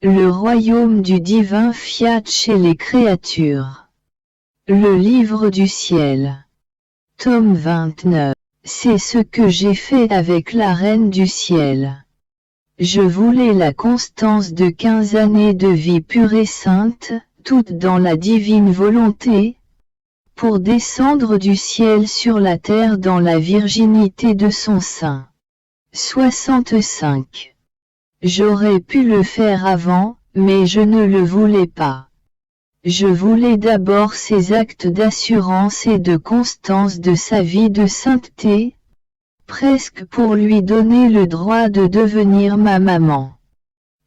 Le royaume du divin fiat chez les créatures. Le livre du ciel. Tome 29. C'est ce que j'ai fait avec la reine du ciel. Je voulais la constance de 15 années de vie pure et sainte, toute dans la divine volonté, pour descendre du ciel sur la terre dans la virginité de son sein. 65. J'aurais pu le faire avant, mais je ne le voulais pas. Je voulais d'abord ces actes d'assurance et de constance de sa vie de sainteté, presque pour lui donner le droit de devenir ma maman.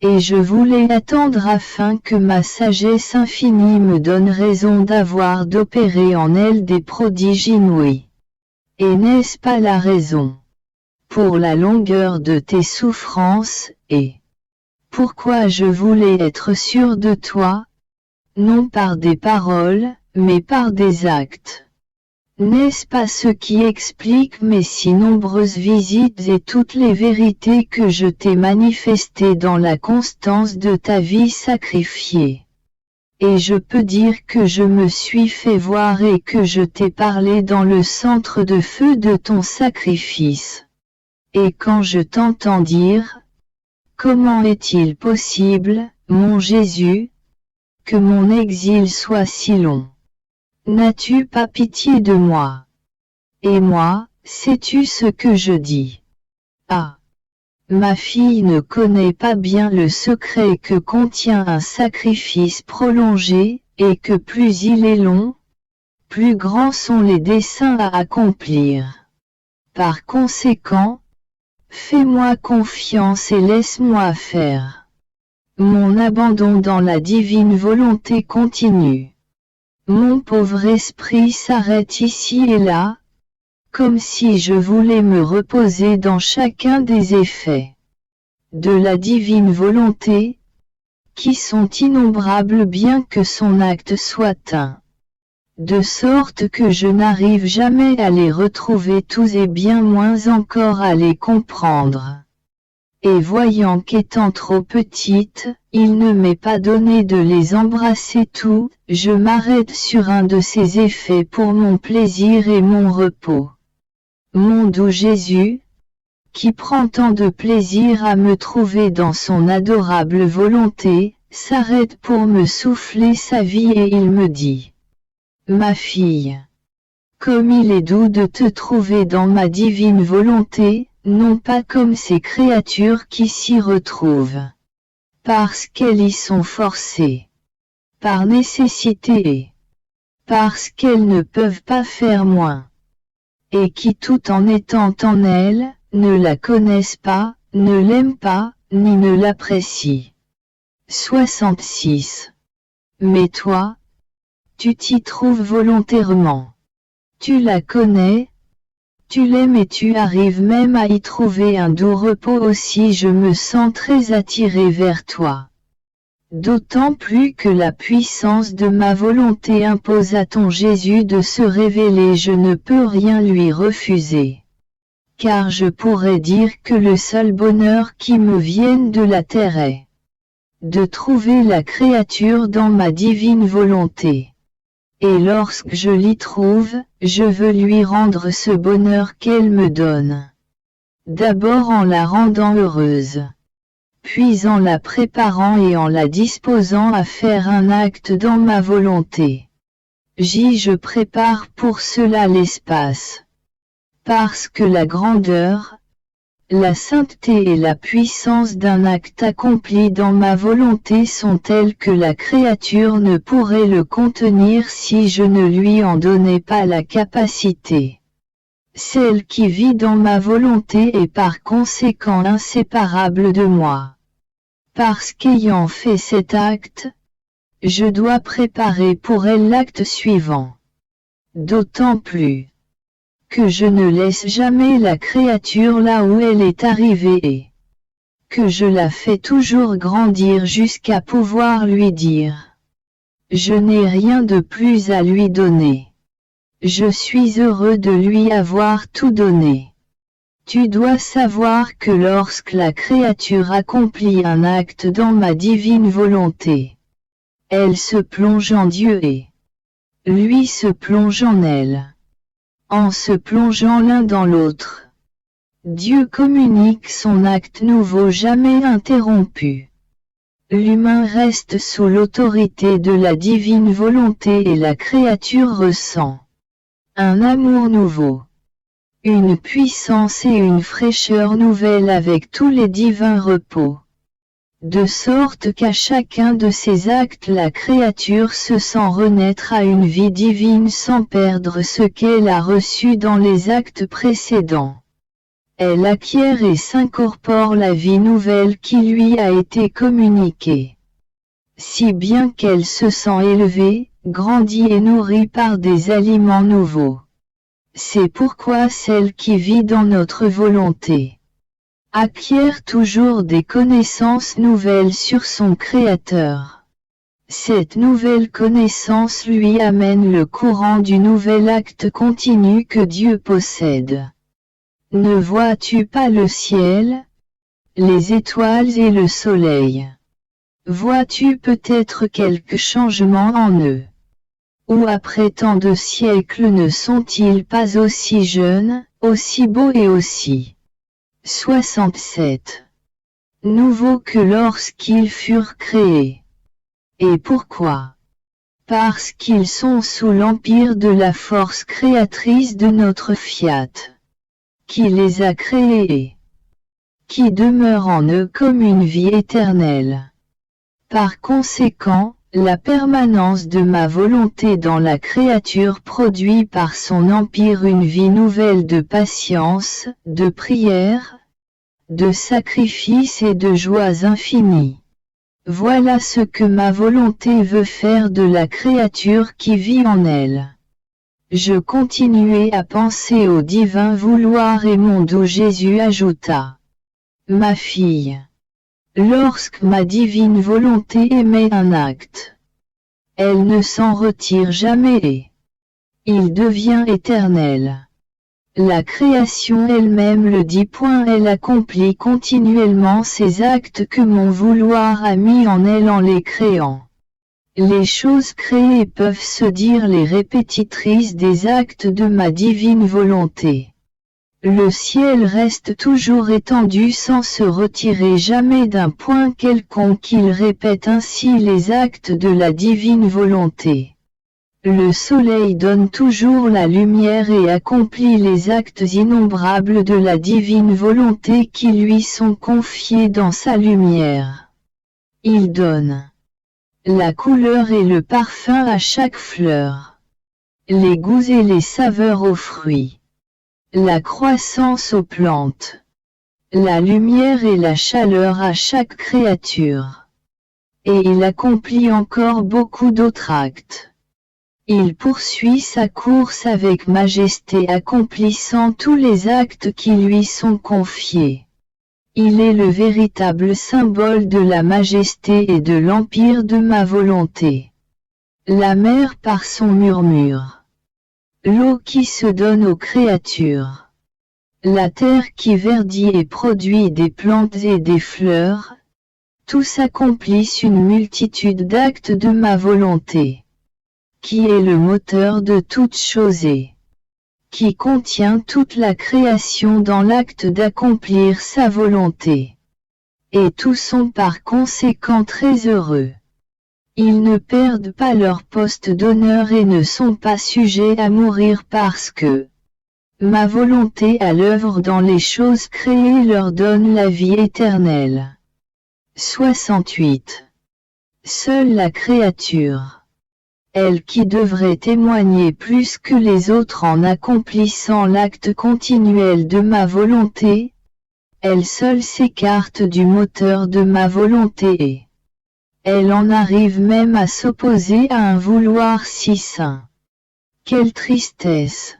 Et je voulais attendre afin que ma sagesse infinie me donne raison d'avoir d'opérer en elle des prodiges inouïs. Et n'est-ce pas la raison? Pour la longueur de tes souffrances, et pourquoi je voulais être sûr de toi, non par des paroles, mais par des actes. N'est-ce pas ce qui explique mes si nombreuses visites et toutes les vérités que je t'ai manifestées dans la constance de ta vie sacrifiée? Et je peux dire que je me suis fait voir et que je t'ai parlé dans le centre de feu de ton sacrifice. Et quand je t'entends dire, comment est-il possible, mon Jésus, que mon exil soit si long? N'as-tu pas pitié de moi? Et moi, sais-tu ce que je dis? Ah! Ma fille ne connaît pas bien le secret que contient un sacrifice prolongé, et que plus il est long, plus grands sont les desseins à accomplir. Par conséquent, fais-moi confiance et laisse-moi faire. Mon abandon dans la divine volonté continue. Mon pauvre esprit s'arrête ici et là, comme si je voulais me reposer dans chacun des effets de la divine volonté, qui sont innombrables bien que son acte soit un. De sorte que je n'arrive jamais à les retrouver tous et bien moins encore à les comprendre. Et voyant qu'étant trop petite, il ne m'est pas donné de les embrasser tous, je m'arrête sur un de ces effets pour mon plaisir et mon repos. Mon doux Jésus, qui prend tant de plaisir à me trouver dans son adorable volonté, s'arrête pour me souffler sa vie et il me dit: Ma fille, comme il est doux de te trouver dans ma divine volonté, non pas comme ces créatures qui s'y retrouvent, parce qu'elles y sont forcées, par nécessité et parce qu'elles ne peuvent pas faire moins, et qui tout en étant en elles, ne la connaissent pas, ne l'aiment pas, ni ne l'apprécient. 66. Mais toi, tu t'y trouves volontairement. Tu la connais, tu l'aimes et tu arrives même à y trouver un doux repos aussi. Je me sens très attiré vers toi. D'autant plus que la puissance de ma volonté impose à ton Jésus de se révéler, je ne peux rien lui refuser. Car je pourrais dire que le seul bonheur qui me vienne de la terre est de trouver la créature dans ma divine volonté. Et lorsque je l'y trouve, je veux lui rendre ce bonheur qu'elle me donne. D'abord en la rendant heureuse, puis en la préparant et en la disposant à faire un acte dans ma volonté. Je prépare pour cela l'espace. Parce que la grandeur, la sainteté et la puissance d'un acte accompli dans ma volonté sont telles que la créature ne pourrait le contenir si je ne lui en donnais pas la capacité. Celle qui vit dans ma volonté est par conséquent inséparable de moi. Parce qu'ayant fait cet acte, je dois préparer pour elle l'acte suivant. D'autant plus que je ne laisse jamais la créature là où elle est arrivée et que je la fais toujours grandir jusqu'à pouvoir lui dire: je n'ai rien de plus à lui donner. Je suis heureux de lui avoir tout donné. Tu dois savoir que lorsque la créature accomplit un acte dans ma divine volonté, elle se plonge en Dieu et lui se plonge en elle. En se plongeant l'un dans l'autre, Dieu communique son acte nouveau jamais interrompu. L'humain reste sous l'autorité de la divine volonté et la créature ressent un amour nouveau, une puissance et une fraîcheur nouvelle avec tous les divins repos. De sorte qu'à chacun de ces actes la créature se sent renaître à une vie divine sans perdre ce qu'elle a reçu dans les actes précédents. Elle acquiert et s'incorpore la vie nouvelle qui lui a été communiquée. Si bien qu'elle se sent élevée, grandie et nourrie par des aliments nouveaux. C'est pourquoi celle qui vit dans notre volonté acquiert toujours des connaissances nouvelles sur son Créateur. Cette nouvelle connaissance lui amène le courant du nouvel acte continu que Dieu possède. Ne vois-tu pas le ciel, les étoiles et le soleil? Vois-tu peut-être quelque changement en eux? Ou après tant de siècles ne sont-ils pas aussi jeunes, aussi beaux et aussi 67. Nouveaux que lorsqu'ils furent créés. Et pourquoi? Parce qu'ils sont sous l'empire de la force créatrice de notre Fiat, qui les a créés, qui demeure en eux comme une vie éternelle. Par conséquent, la permanence de ma volonté dans la créature produit par son empire une vie nouvelle de patience, de prière, de sacrifice et de joies infinies. Voilà ce que ma volonté veut faire de la créature qui vit en elle. Je continuai à penser au divin vouloir et mon doux Jésus ajouta: Ma fille, lorsque ma divine volonté émet un acte, elle ne s'en retire jamais et il devient éternel. La création elle-même le dit point, elle accomplit continuellement ces actes que mon vouloir a mis en elle en les créant. Les choses créées peuvent se dire les répétitrices des actes de ma divine volonté. Le ciel reste toujours étendu sans se retirer jamais d'un point quelconque, il répète ainsi les actes de la divine volonté. Le soleil donne toujours la lumière et accomplit les actes innombrables de la divine volonté qui lui sont confiés dans sa lumière. Il donne la couleur et le parfum à chaque fleur, les goûts et les saveurs aux fruits, la croissance aux plantes, la lumière et la chaleur à chaque créature. Et il accomplit encore beaucoup d'autres actes. Il poursuit sa course avec majesté, accomplissant tous les actes qui lui sont confiés. Il est le véritable symbole de la majesté et de l'empire de ma volonté. La mer par son murmure, l'eau qui se donne aux créatures, la terre qui verdit et produit des plantes et des fleurs, tous accomplissent une multitude d'actes de ma volonté, qui est le moteur de toute chose et qui contient toute la création dans l'acte d'accomplir sa volonté. Et tous sont par conséquent très heureux. Ils ne perdent pas leur poste d'honneur et ne sont pas sujets à mourir parce que ma volonté à l'œuvre dans les choses créées leur donne la vie éternelle. 68. Seule la créature, elle qui devrait témoigner plus que les autres en accomplissant l'acte continuel de ma volonté, elle seule s'écarte du moteur de ma volonté et elle en arrive même à s'opposer à un vouloir si saint. Quelle tristesse!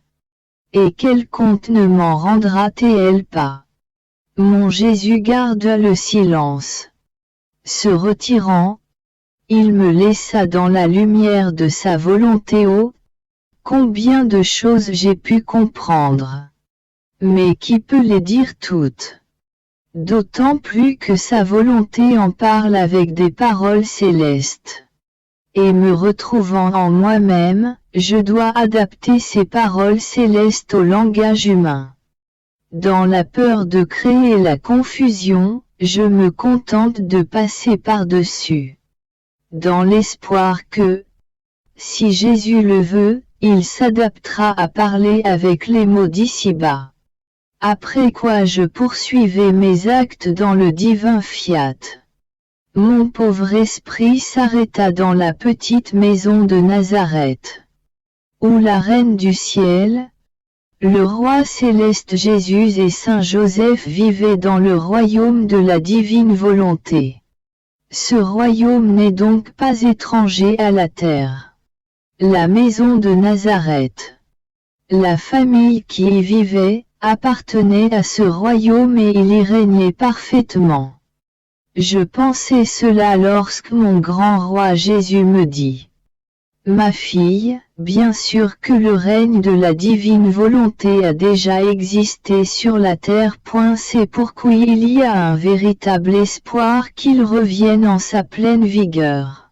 Et quel compte ne m'en rendra-t-elle pas? Mon Jésus garde le silence. Se retirant, il me laissa dans la lumière de sa volonté. Oh, combien de choses j'ai pu comprendre! Mais qui peut les dire toutes? D'autant plus que sa volonté en parle avec des paroles célestes. Et me retrouvant en moi-même, je dois adapter ces paroles célestes au langage humain. Dans la peur de créer la confusion, je me contente de passer par-dessus. Dans l'espoir que, si Jésus le veut, il s'adaptera à parler avec les mots d'ici-bas. Après quoi je poursuivais mes actes dans le divin fiat. Mon pauvre esprit s'arrêta dans la petite maison de Nazareth, où la Reine du ciel, le roi céleste Jésus et Saint Joseph vivaient dans le royaume de la divine volonté. Ce royaume n'est donc pas étranger à la terre. La maison de Nazareth. La famille qui y vivait, appartenait à ce royaume et il y régnait parfaitement. Je pensais cela lorsque mon grand roi Jésus me dit: Ma fille, bien sûr que le règne de la divine volonté a déjà existé sur la terre. C'est pourquoi il y a un véritable espoir qu'il revienne en sa pleine vigueur.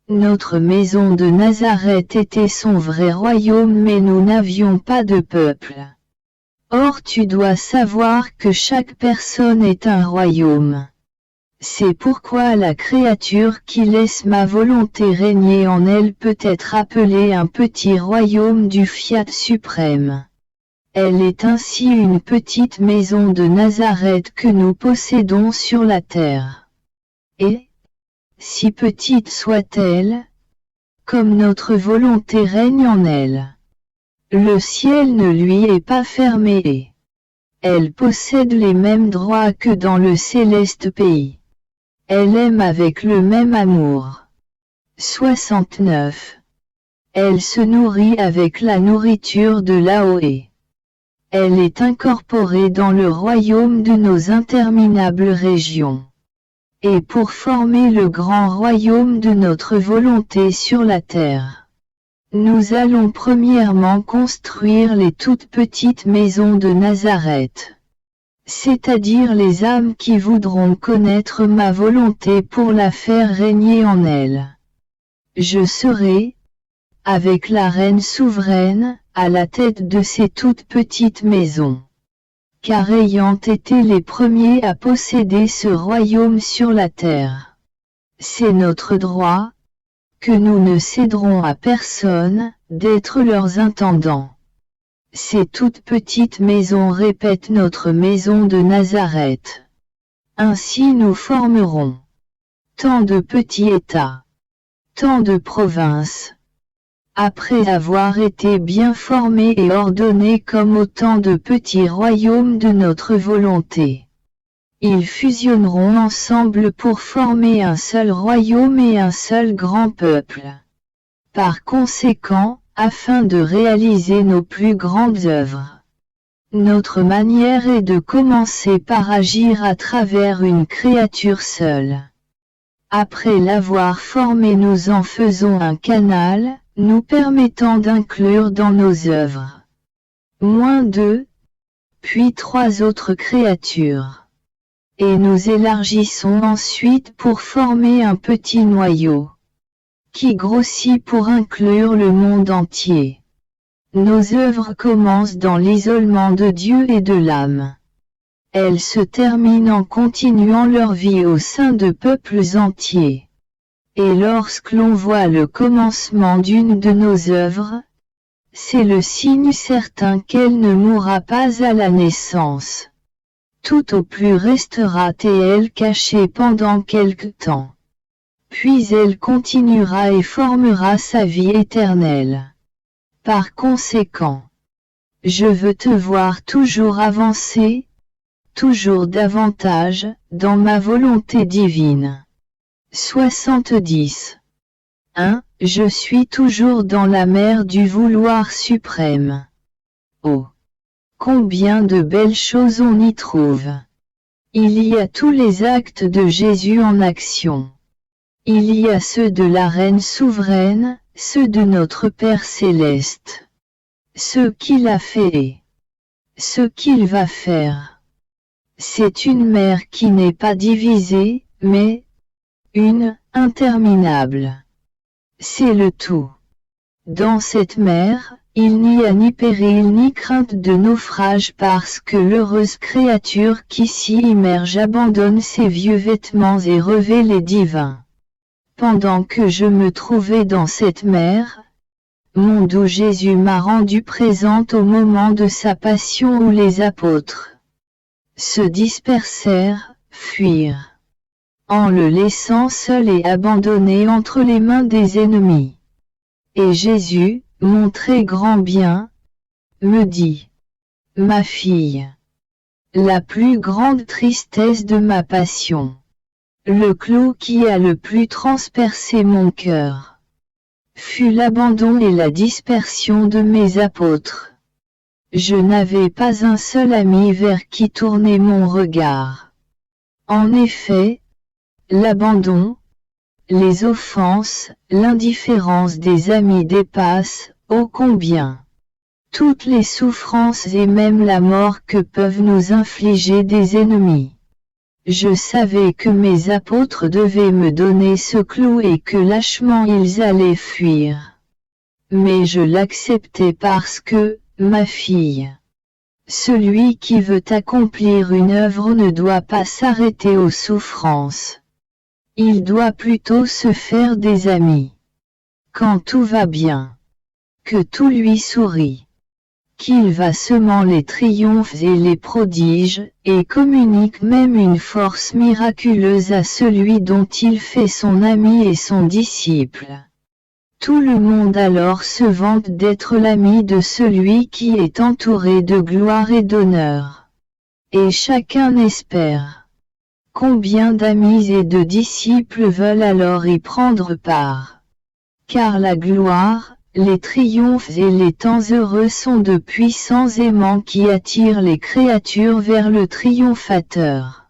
Notre maison de Nazareth était son vrai royaume mais nous n'avions pas de peuple. Or tu dois savoir que chaque personne est un royaume. C'est pourquoi la créature qui laisse ma volonté régner en elle peut être appelée un petit royaume du fiat suprême. Elle est ainsi une petite maison de Nazareth que nous possédons sur la terre. Et, si petite soit-elle, comme notre volonté règne en elle, le ciel ne lui est pas fermé et elle possède les mêmes droits que dans le céleste pays. Elle aime avec le même amour. 69. Elle se nourrit avec la nourriture de là-haut et elle est incorporée dans le royaume de nos interminables régions. Et pour former le grand royaume de notre volonté sur la terre, nous allons premièrement construire les toutes petites maisons de Nazareth. C'est-à-dire les âmes qui voudront connaître ma volonté pour la faire régner en elles. Je serai, avec la Reine souveraine, à la tête de ces toutes petites maisons. Car ayant été les premiers à posséder ce royaume sur la terre, c'est notre droit, que nous ne céderons à personne, d'être leurs intendants. Ces toutes petites maisons répètent notre maison de Nazareth. Ainsi nous formerons tant de petits États, tant de provinces. Après avoir été bien formés et ordonnés comme autant de petits royaumes de notre volonté, ils fusionneront ensemble pour former un seul royaume et un seul grand peuple. Par conséquent, afin de réaliser nos plus grandes œuvres, notre manière est de commencer par agir à travers une créature seule. Après l'avoir formée, nous en faisons un canal, nous permettant d'inclure dans nos œuvres -2, puis 3 autres créatures. Et nous élargissons ensuite pour former un petit noyau qui grossit pour inclure le monde entier. Nos œuvres commencent dans l'isolement de Dieu et de l'âme. Elles se terminent en continuant leur vie au sein de peuples entiers. Et lorsque l'on voit le commencement d'une de nos œuvres, c'est le signe certain qu'elle ne mourra pas à la naissance. Tout au plus restera-t-elle cachée pendant quelque temps. Puis elle continuera et formera sa vie éternelle. Par conséquent, je veux te voir toujours avancer, toujours davantage, dans ma volonté divine. 70. 1. Je suis toujours dans la mer du vouloir suprême. Oh! Combien de belles choses on y trouve! Il y a tous les actes de Jésus en action. Il y a ceux de la Reine souveraine, ceux de notre Père céleste. Ceux qu'il a fait et Ce qu'il va faire. C'est une mer qui n'est pas divisée, mais une interminable. C'est le tout. Dans cette mer, il n'y a ni péril ni crainte de naufrage parce que l'heureuse créature qui s'y immerge abandonne ses vieux vêtements et revêt les divins. Pendant que je me trouvais dans cette mer, mon doux Jésus m'a rendu présente au moment de sa passion où les apôtres se dispersèrent, fuirent, en le laissant seul et abandonné entre les mains des ennemis. Et Jésus, mon très grand bien, me dit, ma fille, la plus grande tristesse de ma passion, le clou qui a le plus transpercé mon cœur, fut l'abandon et la dispersion de mes apôtres. Je n'avais pas un seul ami vers qui tourner mon regard. En effet, l'abandon, les offenses, l'indifférence des amis dépassent, ô combien, toutes les souffrances et même la mort que peuvent nous infliger des ennemis. Je savais que mes apôtres devaient me donner ce clou et que lâchement ils allaient fuir. Mais je l'acceptais parce que, ma fille, celui qui veut accomplir une œuvre ne doit pas s'arrêter aux souffrances. Il doit plutôt se faire des amis. Quand tout va bien, que tout lui sourit, qu'il va semant les triomphes et les prodiges, et communique même une force miraculeuse à celui dont il fait son ami et son disciple. Tout le monde alors se vante d'être l'ami de celui qui est entouré de gloire et d'honneur. Et chacun espère. Combien d'amis et de disciples veulent alors y prendre part? Car la gloire, les triomphes et les temps heureux sont de puissants aimants qui attirent les créatures vers le triomphateur.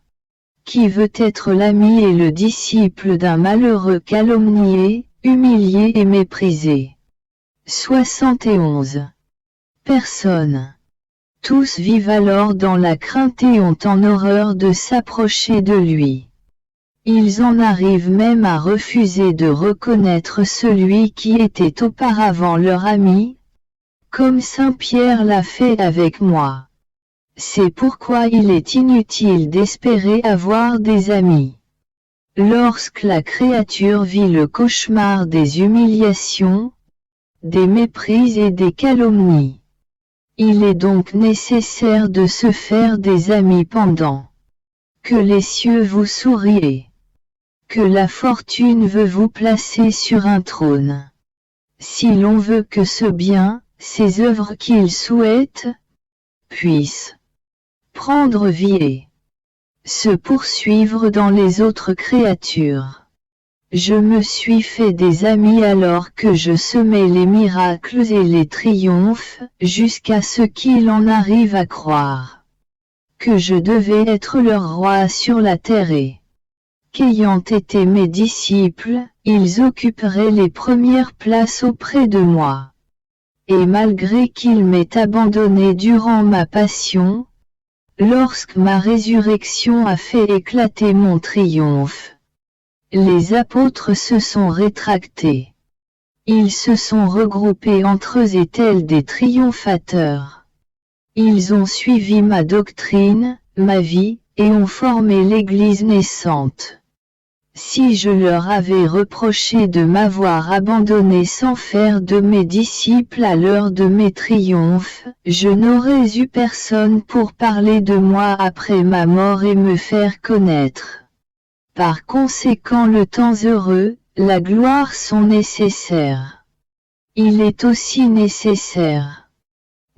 Qui veut être l'ami et le disciple d'un malheureux calomnié, humilié et méprisé? 71. Personne. Tous vivent alors dans la crainte et ont en horreur de s'approcher de lui. Ils en arrivent même à refuser de reconnaître celui qui était auparavant leur ami, comme Saint Pierre l'a fait avec moi. C'est pourquoi il est inutile d'espérer avoir des amis. Lorsque la créature vit le cauchemar des humiliations, des méprises et des calomnies, il est donc nécessaire de se faire des amis pendant que les cieux vous sourient, que la fortune veut vous placer sur un trône. Si l'on veut que ce bien, ces œuvres qu'il souhaite, puissent prendre vie et se poursuivre dans les autres créatures. Je me suis fait des amis alors que je semais les miracles et les triomphes, jusqu'à ce qu'il en arrive à croire que je devais être leur roi sur la terre et qu'ayant été mes disciples, ils occuperaient les premières places auprès de moi. Et malgré qu'ils m'aient abandonné durant ma passion, lorsque ma résurrection a fait éclater mon triomphe, les apôtres se sont rétractés. Ils se sont regroupés entre eux et tels des triomphateurs. Ils ont suivi ma doctrine, ma vie, et ont formé l'Église naissante. Si je leur avais reproché de m'avoir abandonné sans faire de mes disciples à l'heure de mes triomphes, je n'aurais eu personne pour parler de moi après ma mort et me faire connaître. Par conséquent le temps heureux, la gloire sont nécessaires. Il est aussi nécessaire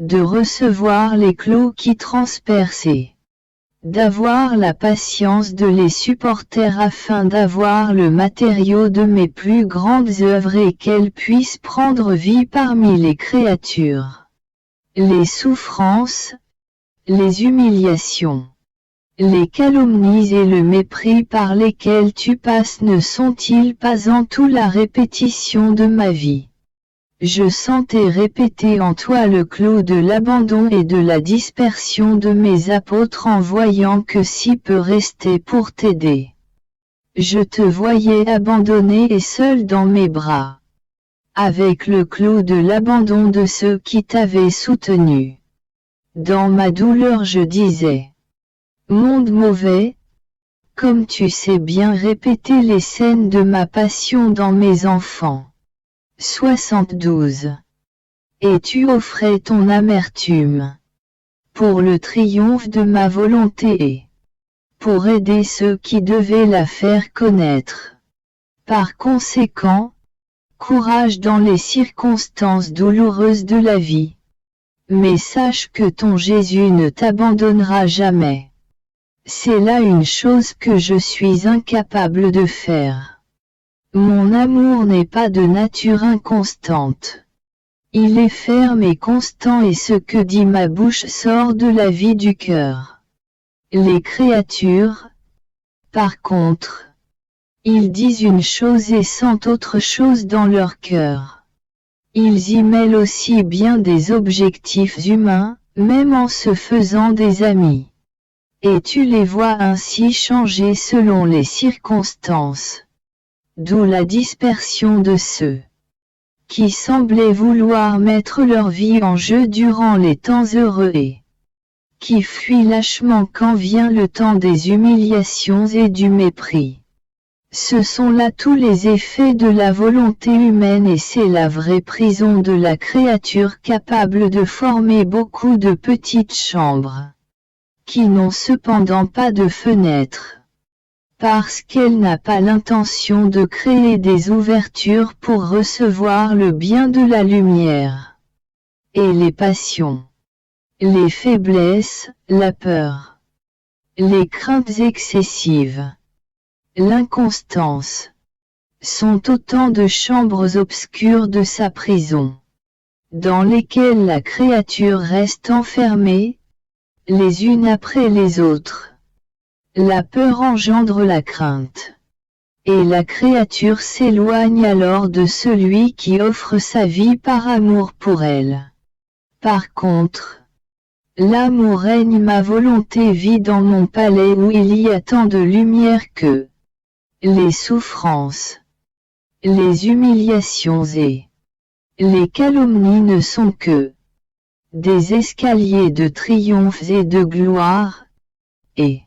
de recevoir les clous qui transpercent et d'avoir la patience de les supporter afin d'avoir le matériau de mes plus grandes œuvres et qu'elles puissent prendre vie parmi les créatures. Les souffrances, les humiliations, les calomnies et le mépris par lesquels tu passes ne sont-ils pas en tout la répétition de ma vie? Je sentais répéter en toi le clou de l'abandon et de la dispersion de mes apôtres en voyant que si peu restait pour t'aider. Je te voyais abandonné et seul dans mes bras. Avec le clou de l'abandon de ceux qui t'avaient soutenu. Dans ma douleur je disais. Monde mauvais, comme tu sais bien répéter les scènes de ma passion dans mes enfants. 72. Et tu offrais ton amertume. Pour le triomphe de ma volonté et pour aider ceux qui devaient la faire connaître. Par conséquent, courage dans les circonstances douloureuses de la vie. Mais sache que ton Jésus ne t'abandonnera jamais. C'est là une chose que je suis incapable de faire. Mon amour n'est pas de nature inconstante. Il est ferme et constant et ce que dit ma bouche sort de la vie du cœur. Les créatures, par contre, ils disent une chose et sentent autre chose dans leur cœur. Ils y mêlent aussi bien des objectifs humains, même en se faisant des amis. Et tu les vois ainsi changer selon les circonstances. D'où la dispersion de ceux qui semblaient vouloir mettre leur vie en jeu durant les temps heureux et qui fuient lâchement quand vient le temps des humiliations et du mépris. Ce sont là tous les effets de la volonté humaine et c'est la vraie prison de la créature capable de former beaucoup de petites chambres, qui n'ont cependant pas de fenêtres, parce qu'elle n'a pas l'intention de créer des ouvertures pour recevoir le bien de la lumière. Et les passions, les faiblesses, la peur, les craintes excessives, l'inconstance, sont autant de chambres obscures de sa prison, dans lesquelles la créature reste enfermée, les unes après les autres. La peur engendre la crainte. Et la créature s'éloigne alors de celui qui offre sa vie par amour pour elle. Par contre, l'amour règne, ma volonté vit dans mon palais où il y a tant de lumière que les souffrances, les humiliations et les calomnies ne sont que des escaliers de triomphe et de gloire, et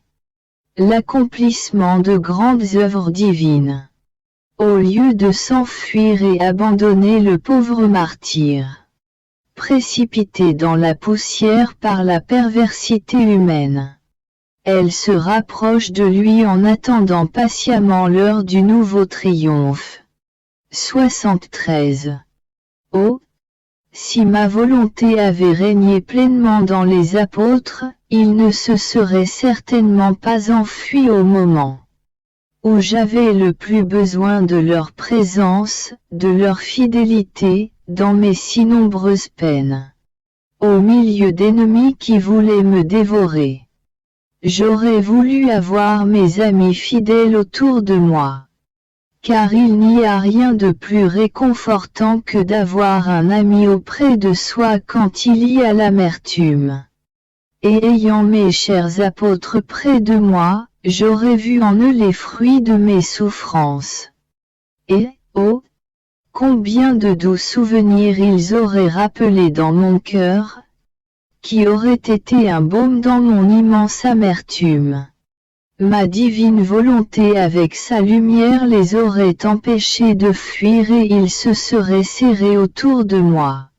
l'accomplissement de grandes œuvres divines. Au lieu de s'enfuir et abandonner le pauvre martyr, précipité dans la poussière par la perversité humaine, elle se rapproche de lui en attendant patiemment l'heure du nouveau triomphe. 73. Oh, si ma volonté avait régné pleinement dans les apôtres, ils ne se seraient certainement pas enfuis au moment où j'avais le plus besoin de leur présence, de leur fidélité, dans mes si nombreuses peines. Au milieu d'ennemis qui voulaient me dévorer. J'aurais voulu avoir mes amis fidèles autour de moi. Car il n'y a rien de plus réconfortant que d'avoir un ami auprès de soi quand il y a l'amertume. Et ayant mes chers apôtres près de moi, j'aurais vu en eux les fruits de mes souffrances. Et, oh, combien de doux souvenirs ils auraient rappelés dans mon cœur, qui aurait été un baume dans mon immense amertume. Ma divine volonté avec sa lumière les aurait empêchés de fuir et ils se seraient serrés autour de moi.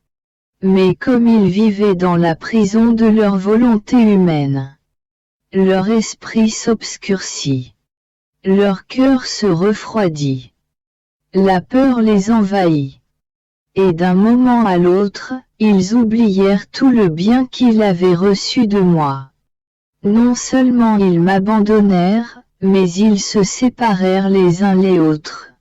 Mais comme ils vivaient dans la prison de leur volonté humaine, leur esprit s'obscurcit. Leur cœur se refroidit. La peur les envahit. Et d'un moment à l'autre, ils oublièrent tout le bien qu'ils avaient reçu de moi. Non seulement ils m'abandonnèrent, mais ils se séparèrent les uns les autres.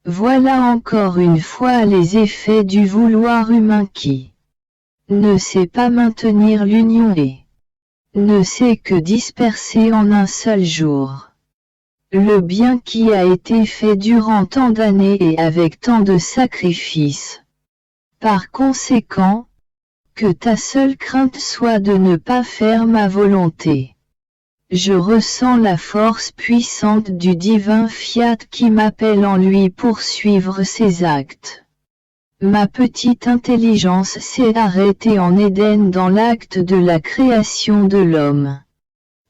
Voilà encore une fois les effets du vouloir humain qui ne sait pas maintenir l'union et ne sait que disperser en un seul jour le bien qui a été fait durant tant d'années et avec tant de sacrifices. Par conséquent, que ta seule crainte soit de ne pas faire ma volonté. Je ressens la force puissante du divin fiat qui m'appelle en lui pour suivre ses actes. Ma petite intelligence s'est arrêtée en Éden dans l'acte de la création de l'homme.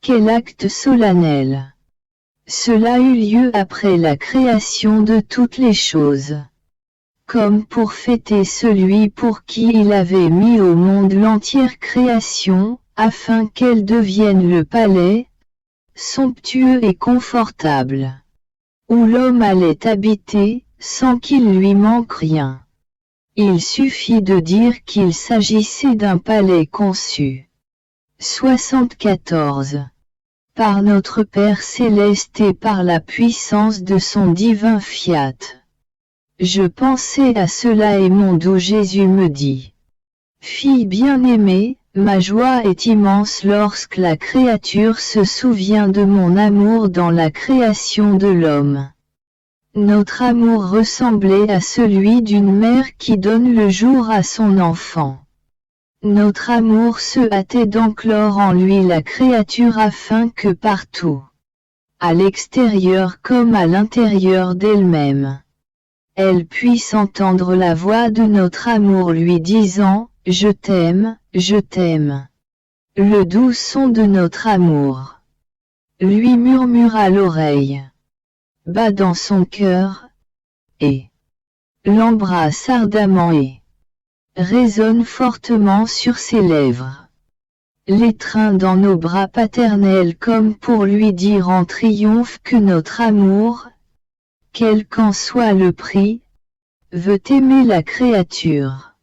Quel acte solennel! Cela eut lieu après la création de toutes les choses. Comme pour fêter celui pour qui il avait mis au monde l'entière création, afin qu'elle devienne le palais, somptueux et confortable, où l'homme allait habiter, sans qu'il lui manque rien. Il suffit de dire qu'il s'agissait d'un palais conçu. 74. Par notre Père Céleste et par la puissance de son divin fiat. Je pensais à cela et mon doux Jésus me dit. Fille bien-aimée, ma joie est immense lorsque la créature se souvient de mon amour dans la création de l'homme. Notre amour ressemblait à celui d'une mère qui donne le jour à son enfant. Notre amour se hâtait d'enclore en lui la créature afin que partout, à l'extérieur comme à l'intérieur d'elle-même, elle puisse entendre la voix de notre amour lui disant « Je t'aime, je t'aime ». Le doux son de notre amour lui murmure à l'oreille, bat dans son cœur, et l'embrasse ardemment et résonne fortement sur ses lèvres. L'étreint dans nos bras paternels comme pour lui dire en triomphe que notre amour, quel qu'en soit le prix, veut aimer la créature.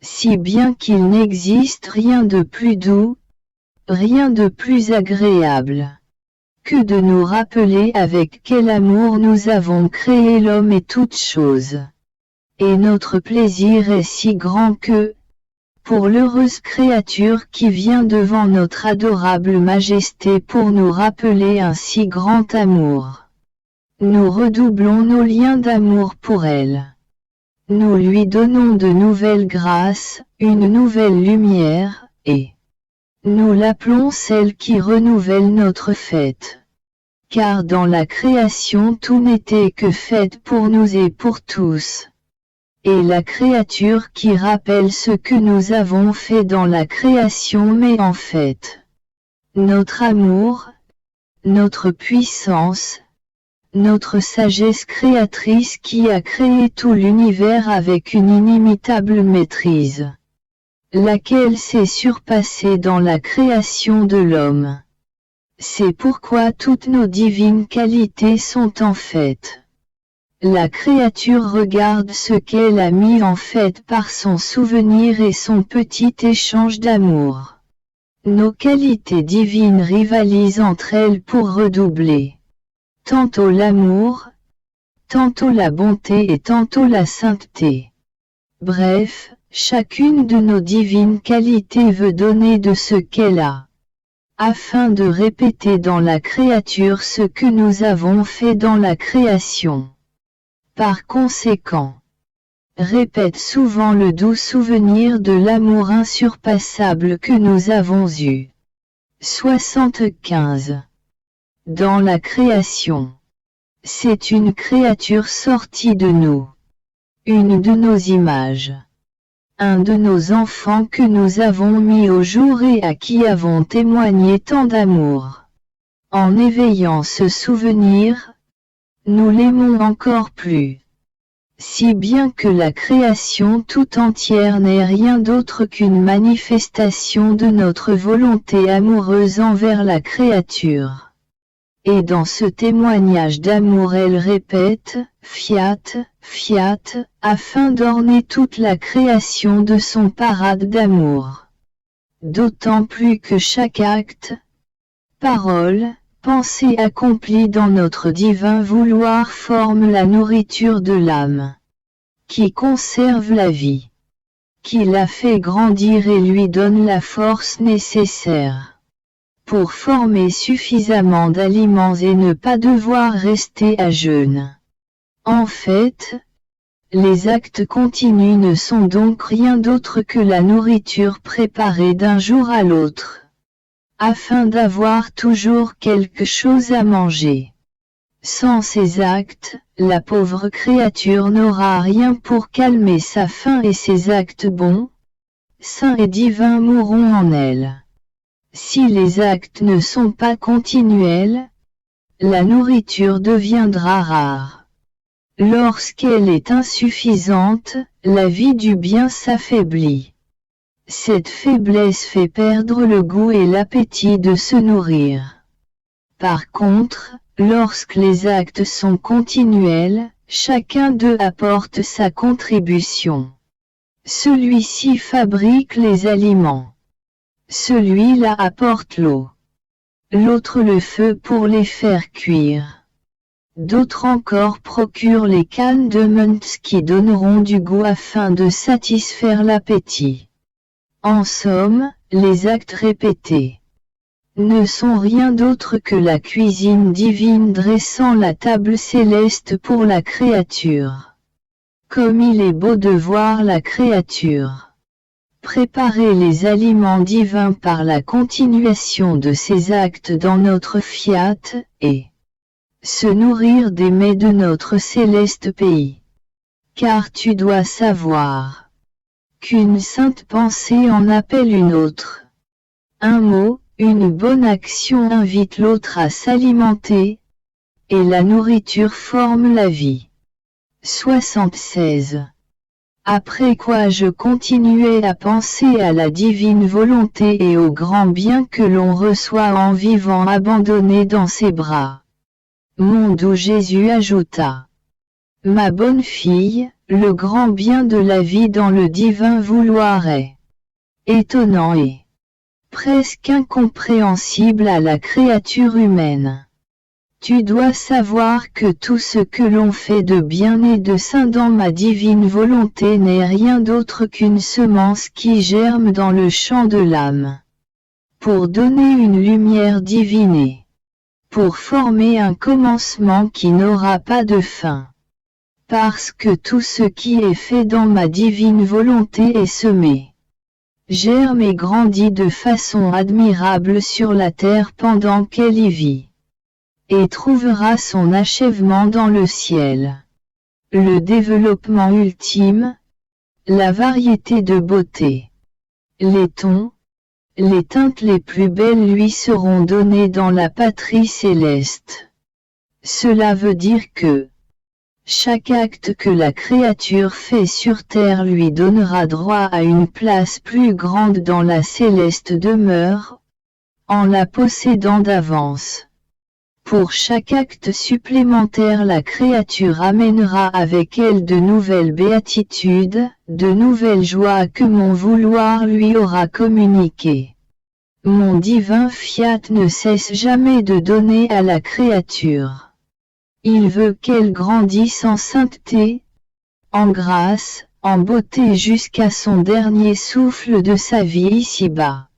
Si bien qu'il n'existe rien de plus doux, rien de plus agréable, que de nous rappeler avec quel amour nous avons créé l'homme et toutes choses. Et notre plaisir est si grand que, pour l'heureuse créature qui vient devant notre adorable majesté pour nous rappeler un si grand amour, nous redoublons nos liens d'amour pour elle. Nous lui donnons de nouvelles grâces, une nouvelle lumière, et nous l'appelons celle qui renouvelle notre fête. Car dans la création tout n'était que fête pour nous et pour tous. Et la créature qui rappelle ce que nous avons fait dans la création met en fait notre amour, notre puissance, notre sagesse créatrice qui a créé tout l'univers avec une inimitable maîtrise, laquelle s'est surpassée dans la création de l'homme. C'est pourquoi toutes nos divines qualités sont en fait. La créature regarde ce qu'elle a mis en fait par son souvenir et son petit échange d'amour. Nos qualités divines rivalisent entre elles pour redoubler tantôt l'amour, tantôt la bonté et tantôt la sainteté. Bref, chacune de nos divines qualités veut donner de ce qu'elle a, afin de répéter dans la créature ce que nous avons fait dans la création. Par conséquent, répète souvent le doux souvenir de l'amour insurpassable que nous avons eu. 75. Dans la création, c'est une créature sortie de nous, une de nos images, un de nos enfants que nous avons mis au jour et à qui avons témoigné tant d'amour. En éveillant ce souvenir, nous l'aimons encore plus. Si bien que la création tout entière n'est rien d'autre qu'une manifestation de notre volonté amoureuse envers la créature. Et dans ce témoignage d'amour elle répète « Fiat, Fiat » afin d'orner toute la création de son parade d'amour. D'autant plus que chaque acte, parole, pensée accomplie dans notre divin vouloir forme la nourriture de l'âme, qui conserve la vie, qui la fait grandir et lui donne la force nécessaire pour former suffisamment d'aliments et ne pas devoir rester à jeûne. En fait, Les actes continus ne sont donc rien d'autre que la nourriture préparée d'un jour à l'autre, afin d'avoir toujours quelque chose à manger. Sans ces actes, la pauvre créature n'aura rien pour calmer sa faim et ses actes bons, saints et divins mourront en elle. Si les actes ne sont pas continuels, la nourriture deviendra rare. Lorsqu'elle est insuffisante, la vie du bien s'affaiblit. Cette faiblesse fait perdre le goût et l'appétit de se nourrir. Par contre, lorsque les actes sont continuels, chacun d'eux apporte sa contribution. Celui-ci fabrique les aliments. Celui-là apporte l'eau. L'autre le feu pour les faire cuire. D'autres encore procurent les cannes de menthe qui donneront du goût afin de satisfaire l'appétit. En somme, les actes répétés ne sont rien d'autre que la cuisine divine dressant la table céleste pour la créature. Comme il est beau de voir la créature préparer les aliments divins par la continuation de ses actes dans notre fiat, et se nourrir des mets de notre céleste pays. Car tu dois savoir qu'une sainte pensée en appelle une autre. Un mot, une bonne action invite l'autre à s'alimenter, et la nourriture forme la vie. 76. Après quoi je continuais à penser à la divine volonté et au grand bien que l'on reçoit en vivant abandonné dans ses bras. Mon doux Jésus ajouta: Ma bonne fille, le grand bien de la vie dans le divin vouloir est étonnant et presque incompréhensible à la créature humaine. Tu dois savoir que tout ce que l'on fait de bien et de saint dans ma divine volonté n'est rien d'autre qu'une semence qui germe dans le champ de l'âme, pour donner une lumière divine et pour former un commencement qui n'aura pas de fin. Parce que tout ce qui est fait dans ma divine volonté est semé, germe et grandit de façon admirable sur la terre pendant qu'elle y vit, et trouvera son achèvement dans le ciel. Le développement ultime, la variété de beauté, les tons, les teintes les plus belles lui seront données dans la patrie céleste. Cela veut dire que chaque acte que la créature fait sur terre lui donnera droit à une place plus grande dans la céleste demeure, en la possédant d'avance. Pour chaque acte supplémentaire, la créature amènera avec elle de nouvelles béatitudes, de nouvelles joies que mon vouloir lui aura communiquées. Mon divin fiat ne cesse jamais de donner à la créature. Il veut qu'elle grandisse en sainteté, en grâce, en beauté jusqu'à son dernier souffle de sa vie ici-bas.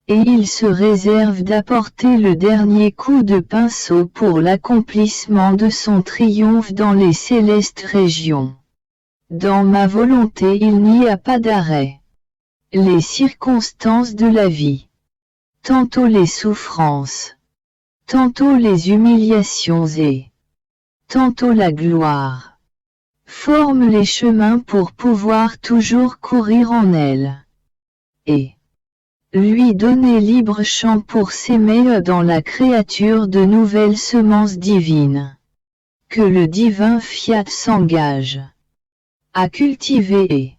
Et il se réserve d'apporter le dernier coup de pinceau pour l'accomplissement de son triomphe dans les célestes régions. Dans ma volonté il n'y a pas d'arrêt. Les circonstances de la vie, tantôt les souffrances, tantôt les humiliations et tantôt la gloire, forment les chemins pour pouvoir toujours courir en elles, et lui donner libre champ pour s'aimer dans la créature de nouvelles semences divines, que le divin fiat s'engage à cultiver et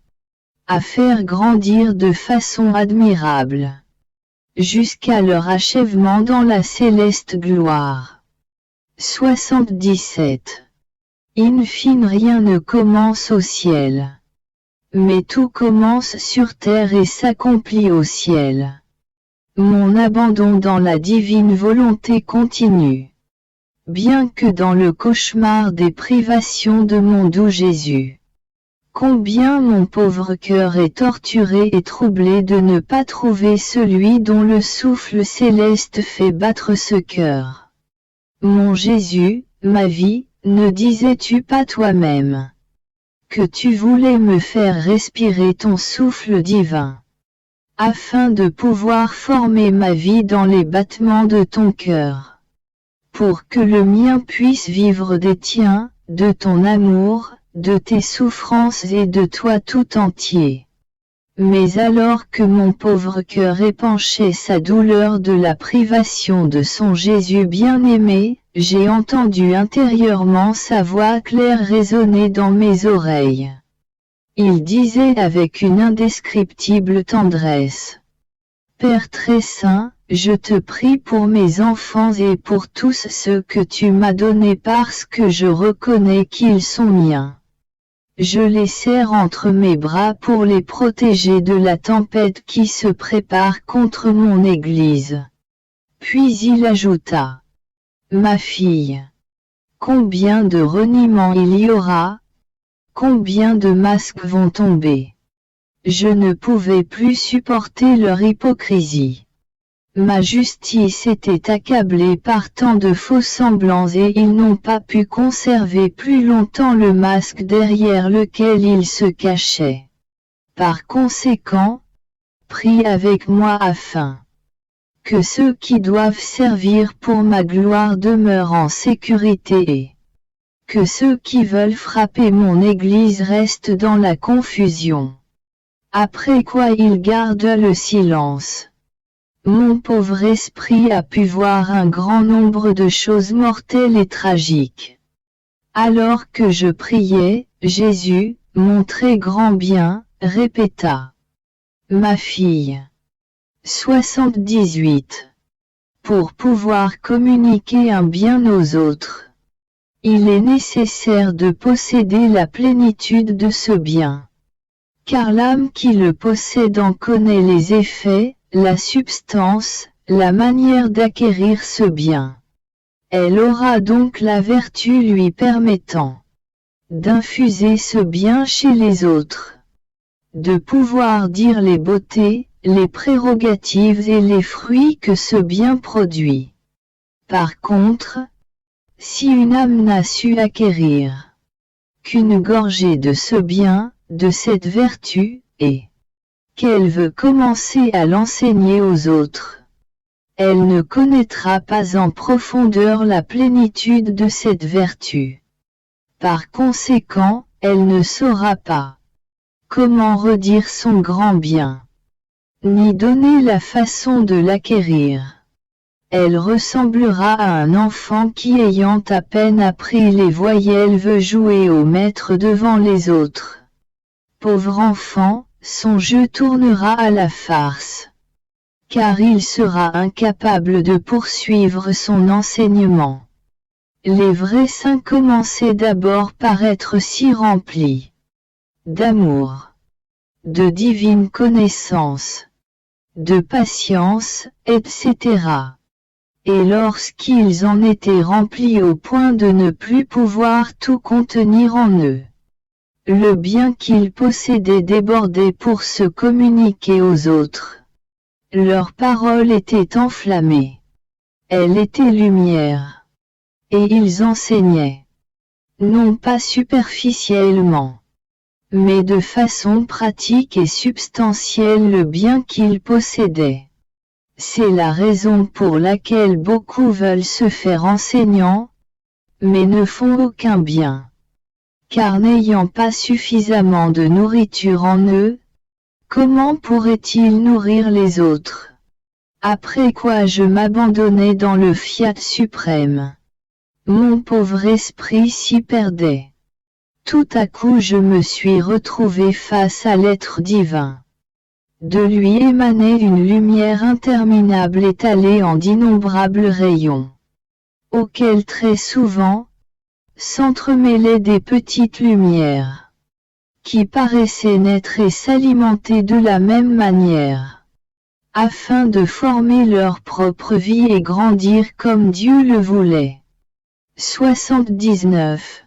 à faire grandir de façon admirable, jusqu'à leur achèvement dans la céleste gloire. 77. In fine, rien ne commence au ciel, mais tout commence sur terre et s'accomplit au ciel. Mon abandon dans la divine volonté continue, bien que dans le cauchemar des privations de mon doux Jésus. Combien mon pauvre cœur est torturé et troublé de ne pas trouver celui dont le souffle céleste fait battre ce cœur. Mon Jésus, ma vie, ne disais-tu pas toi-même que tu voulais me faire respirer ton souffle divin, afin de pouvoir former ma vie dans les battements de ton cœur, pour que le mien puisse vivre des tiens, de ton amour, de tes souffrances et de toi tout entier. Mais alors que mon pauvre cœur épanchait sa douleur de la privation de son Jésus bien-aimé, j'ai entendu intérieurement sa voix claire résonner dans mes oreilles. Il disait avec une indescriptible tendresse: Père très saint, je te prie pour mes enfants et pour tous ceux que tu m'as donnés parce que je reconnais qu'ils sont miens. Je les serre entre mes bras pour les protéger de la tempête qui se prépare contre mon Église. Puis il ajouta: Ma fille, combien de reniements il y aura? Combien de masques vont tomber? Je ne pouvais plus supporter leur hypocrisie. Ma justice était accablée par tant de faux semblants et ils n'ont pas pu conserver plus longtemps le masque derrière lequel ils se cachaient. Par conséquent, prie avec moi afin que ceux qui doivent servir pour ma gloire demeurent en sécurité et que ceux qui veulent frapper mon Église restent dans la confusion. Après quoi il garde le silence. Mon pauvre esprit a pu voir un grand nombre de choses mortelles et tragiques. Alors que je priais, Jésus, mon très grand bien, répéta: Ma fille. 78. Pour pouvoir communiquer un bien aux autres, il est nécessaire de posséder la plénitude de ce bien. Car l'âme qui le possède en connaît les effets, la substance, la manière d'acquérir ce bien. Elle aura donc la vertu lui permettant d'infuser ce bien chez les autres, de pouvoir dire les beautés, les prérogatives et les fruits que ce bien produit. Par contre, si une âme n'a su acquérir qu'une gorgée de ce bien, de cette vertu, et qu'elle veut commencer à l'enseigner aux autres, elle ne connaîtra pas en profondeur la plénitude de cette vertu. Par conséquent, elle ne saura pas comment redire son grand bien, ni donner la façon de l'acquérir. Elle ressemblera à un enfant qui, ayant à peine appris les voyelles, veut jouer au maître devant les autres. Pauvre enfant, son jeu tournera à la farce, car il sera incapable de poursuivre son enseignement. Les vrais saints commençaient d'abord par être si remplis d'amour, de divine connaissance, de patience, etc. Et lorsqu'ils en étaient remplis au point de ne plus pouvoir tout contenir en eux, le bien qu'ils possédaient débordait pour se communiquer aux autres. Leur parole était enflammée. Elle était lumière. Et ils enseignaient, non pas superficiellement, mais de façon pratique et substantielle le bien qu'ils possédaient. C'est la raison pour laquelle beaucoup veulent se faire enseignants, mais ne font aucun bien. Car n'ayant pas suffisamment de nourriture en eux, comment pourraient-ils nourrir les autres? Après quoi je m'abandonnais dans le fiat suprême. Mon pauvre esprit s'y perdait. Tout à coup je me suis retrouvé face à l'être divin. De lui émanait une lumière interminable étalée en d'innombrables rayons, auxquels très souvent s'entremêlaient des petites lumières, qui paraissaient naître et s'alimenter de la même manière, afin de former leur propre vie et grandir comme Dieu le voulait. 79.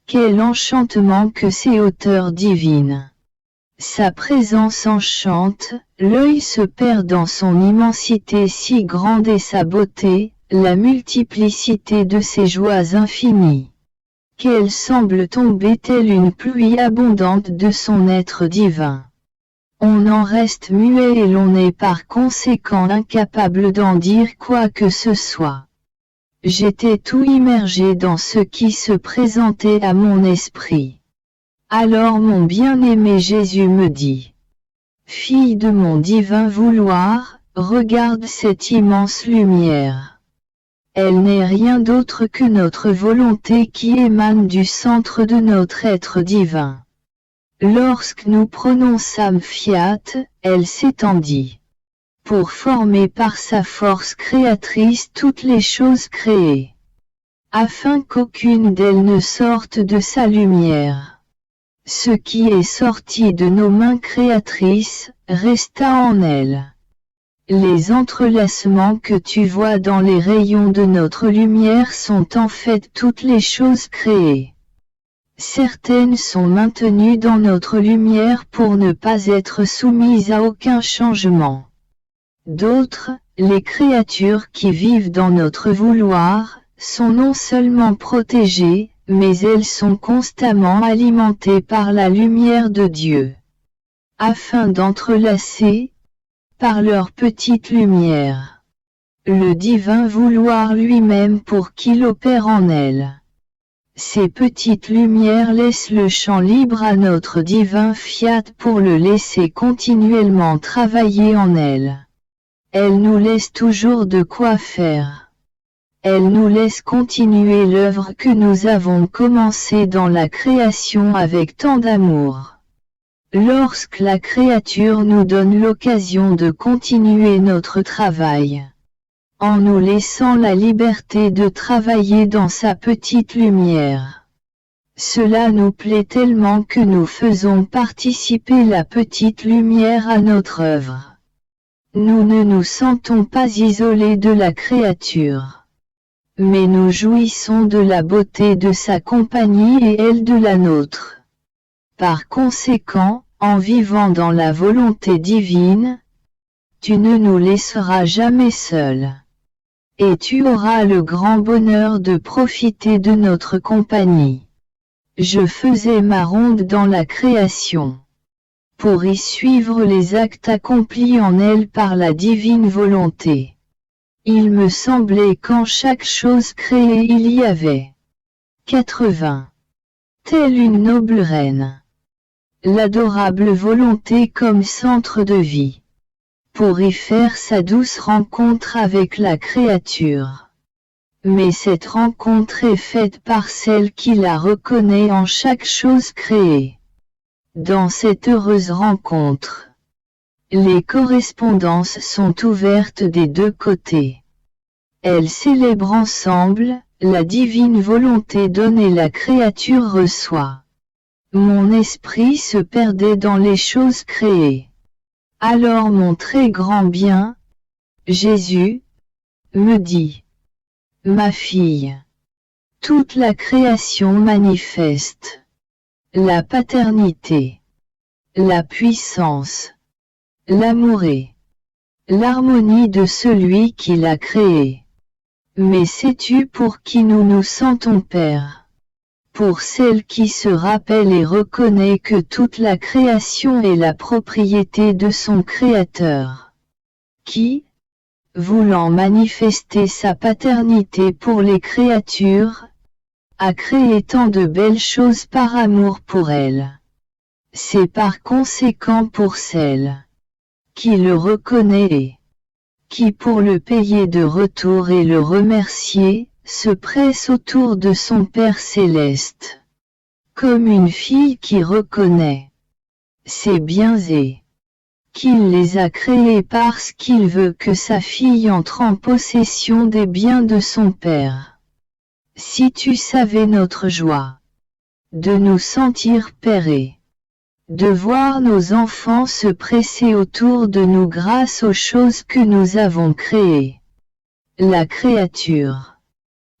Quel enchantement que ces hauteurs divines! Sa présence enchante, l'œil se perd dans son immensité si grande et sa beauté, la multiplicité de ses joies infinies. qu'elle semble tomber telle une pluie abondante de son être divin. On en reste muet et l'on est par conséquent incapable d'en dire quoi que ce soit. J'étais tout immergé dans ce qui se présentait à mon esprit. Alors mon bien-aimé Jésus me dit: Fille de mon divin vouloir, regarde cette immense lumière. Elle n'est rien d'autre que notre volonté qui émane du centre de notre être divin. Lorsque nous prononçâmes fiat, elle s'étendit, pour former par sa force créatrice toutes les choses créées, afin qu'aucune d'elles ne sorte de sa lumière. Ce qui est sorti de nos mains créatrices, resta en elle. Les entrelacements que tu vois dans les rayons de notre lumière sont en fait toutes les choses créées. Certaines sont maintenues dans notre lumière pour ne pas être soumises à aucun changement. D'autres, les créatures qui vivent dans notre vouloir, sont non seulement protégées, mais elles sont constamment alimentées par la lumière de Dieu, afin d'entrelacer, par leur petite lumière, le divin vouloir lui-même pour qu'il opère en elles. Ces petites lumières laissent le champ libre à notre divin fiat pour le laisser continuellement travailler en elles. Elles nous laissent toujours de quoi faire. Elles nous laissent continuer l'œuvre que nous avons commencée dans la création avec tant d'amour. Lorsque la créature nous donne l'occasion de continuer notre travail, en nous laissant la liberté de travailler dans sa petite lumière, cela nous plaît tellement que nous faisons participer la petite lumière à notre œuvre. Nous ne nous sentons pas isolés de la créature, mais nous jouissons de la beauté de sa compagnie et elle de la nôtre. Par conséquent, en vivant dans la volonté divine, tu ne nous laisseras jamais seuls. Et tu auras le grand bonheur de profiter de notre compagnie. Je faisais ma ronde dans la création, pour y suivre les actes accomplis en elle par la divine volonté. Il me semblait qu'en chaque chose créée il y avait 80. Telle une noble reine. L'adorable volonté comme centre de vie, pour y faire sa douce rencontre avec la créature. Mais cette rencontre est faite par celle qui la reconnaît en chaque chose créée. Dans cette heureuse rencontre, les correspondances sont ouvertes des deux côtés. Elles célèbrent ensemble, la divine volonté donne et la créature reçoit. Mon esprit se perdait dans les choses créées. Alors mon très grand bien, Jésus, me dit: Ma fille, toute la création manifeste la paternité, la puissance, l'amour et l'harmonie de celui qui l'a créé. Mais sais-tu pour qui nous nous sentons pères? Pour celle qui se rappelle et reconnaît que toute la création est la propriété de son Créateur, qui, voulant manifester sa paternité pour les créatures, a créé tant de belles choses par amour pour elles. C'est par conséquent pour celle qui le reconnaît et qui pour le payer de retour et le remercier, se presse autour de son Père céleste, comme une fille qui reconnaît ses biens et qu'il les a créés parce qu'il veut que sa fille entre en possession des biens de son Père. Si tu savais notre joie de nous sentir pères et de voir nos enfants se presser autour de nous grâce aux choses que nous avons créées. La créature,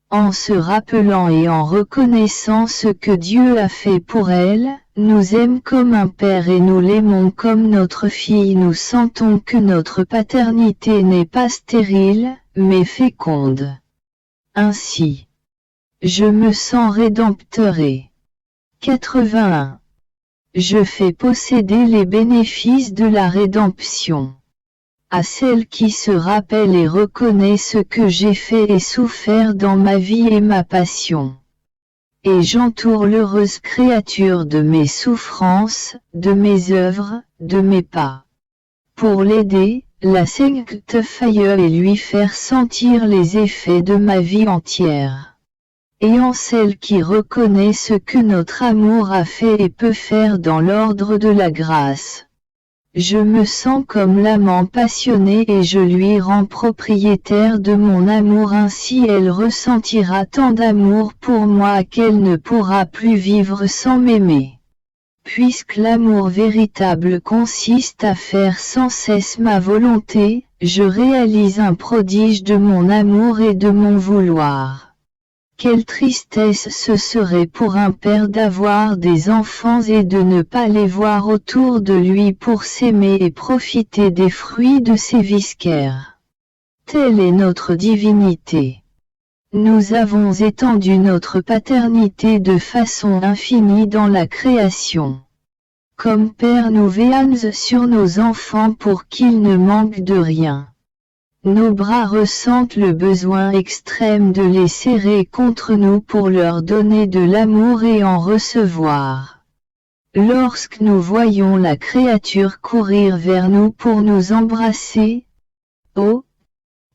en se rappelant et en reconnaissant ce que Dieu a fait pour elle, nous aime comme un père et nous l'aimons comme notre fille. Nous sentons que notre paternité n'est pas stérile, mais féconde. Ainsi, Je me sens rédempteuré. 81. Je fais posséder les bénéfices de la rédemption. À celle qui se rappelle et reconnaît ce que j'ai fait et souffert dans ma vie et ma passion. Et j'entoure l'heureuse créature de mes souffrances, de mes œuvres, de mes pas. Pour l'aider, la sanctifier et lui faire sentir les effets de ma vie entière. Et en celle qui reconnaît ce que notre amour a fait et peut faire dans l'ordre de la grâce. Je me sens comme l'amant passionné et je lui rends propriétaire de mon amour, ainsi elle ressentira tant d'amour pour moi qu'elle ne pourra plus vivre sans m'aimer. Puisque l'amour véritable consiste à faire sans cesse ma volonté, je réalise un prodige de mon amour et de mon vouloir. Quelle tristesse ce serait pour un père d'avoir des enfants et de ne pas les voir autour de lui pour s'aimer et profiter des fruits de ses viscères. Telle est notre divinité. Nous avons étendu notre paternité de façon infinie dans la création. Comme Père nous veillons sur nos enfants pour qu'ils ne manquent de rien. Nos bras ressentent le besoin extrême de les serrer contre nous pour leur donner de l'amour et en recevoir. Lorsque nous voyons la créature courir vers nous pour nous embrasser, oh,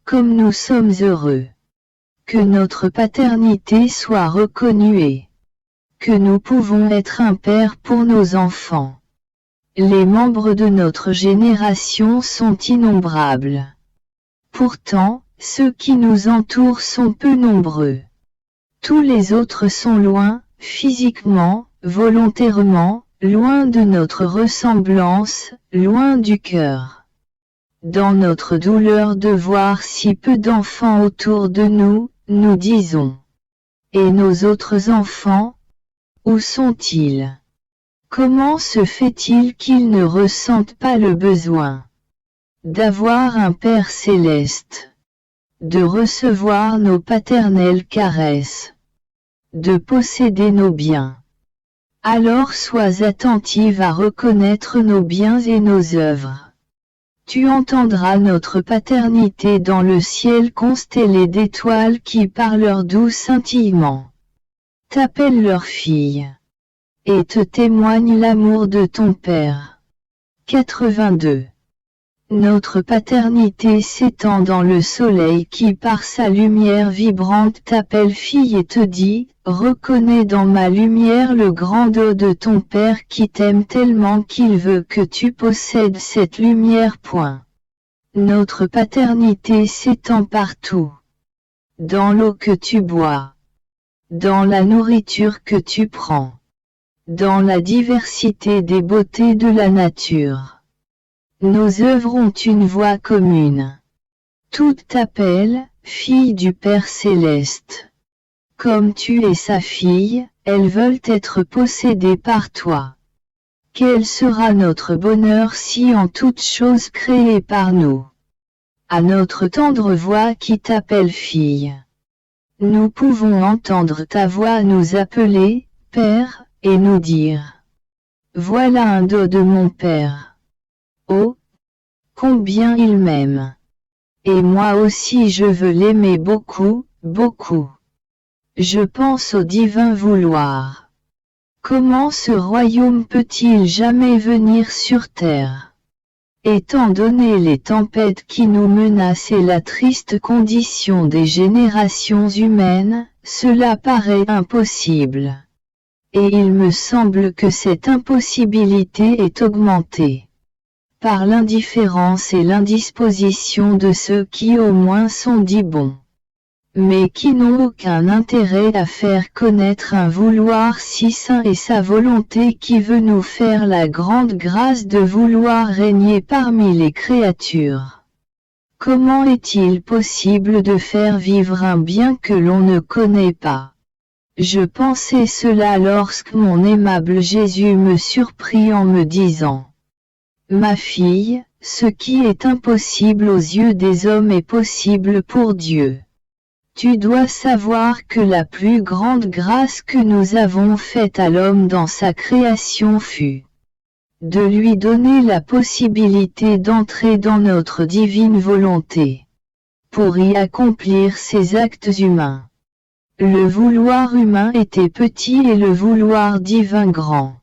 comme nous sommes heureux! Que notre paternité soit reconnue et que nous pouvons être un père pour nos enfants. Les membres de notre génération sont innombrables. Pourtant, ceux qui nous entourent sont peu nombreux. Tous les autres sont loin, physiquement, volontairement, loin de notre ressemblance, loin du cœur. Dans notre douleur de voir si peu d'enfants autour de nous, nous disons. Et nos autres enfants? Où sont-ils? Comment se fait-il qu'ils ne ressentent pas le besoin d'avoir un Père céleste, de recevoir nos paternelles caresses, de posséder nos biens? Alors sois attentive à reconnaître nos biens et nos œuvres. Tu entendras notre paternité dans le ciel constellé d'étoiles qui par leur doux scintillement t'appellent leur fille et te témoignent l'amour de ton Père. 82. Notre paternité s'étend dans le soleil qui par sa lumière vibrante t'appelle fille et te dit, reconnais dans ma lumière le grand dos de ton Père qui t'aime tellement qu'il veut que tu possèdes cette lumière. Notre paternité s'étend partout. Dans l'eau que tu bois. Dans la nourriture que tu prends. Dans la diversité des beautés de la nature. Nos œuvres ont une voix commune. Toutes t'appellent, fille du Père céleste. Comme tu es sa fille, elles veulent être possédées par toi. Quel sera notre bonheur si en toutes choses créées par nous, à notre tendre voix qui t'appelle fille, nous pouvons entendre ta voix nous appeler, Père, et nous dire, voilà un dos de mon Père. Oh, combien il m'aime. Et moi aussi je veux l'aimer beaucoup, beaucoup. Je pense au divin vouloir. Comment ce royaume peut-il jamais venir sur terre? Étant donné les tempêtes qui nous menacent et la triste condition des générations humaines, cela paraît impossible. Et il me semble que cette impossibilité est augmentée par l'indifférence et l'indisposition de ceux qui au moins sont dits bons, mais qui n'ont aucun intérêt à faire connaître un vouloir si saint et sa volonté qui veut nous faire la grande grâce de vouloir régner parmi les créatures. Comment est-il possible de faire vivre un bien que l'on ne connaît pas? Je pensais cela lorsque mon aimable Jésus me surprit en me disant: ma fille, ce qui est impossible aux yeux des hommes est possible pour Dieu. Tu dois savoir que la plus grande grâce que nous avons faite à l'homme dans sa création fut de lui donner la possibilité d'entrer dans notre divine volonté, pour y accomplir ses actes humains. Le vouloir humain était petit et le vouloir divin grand.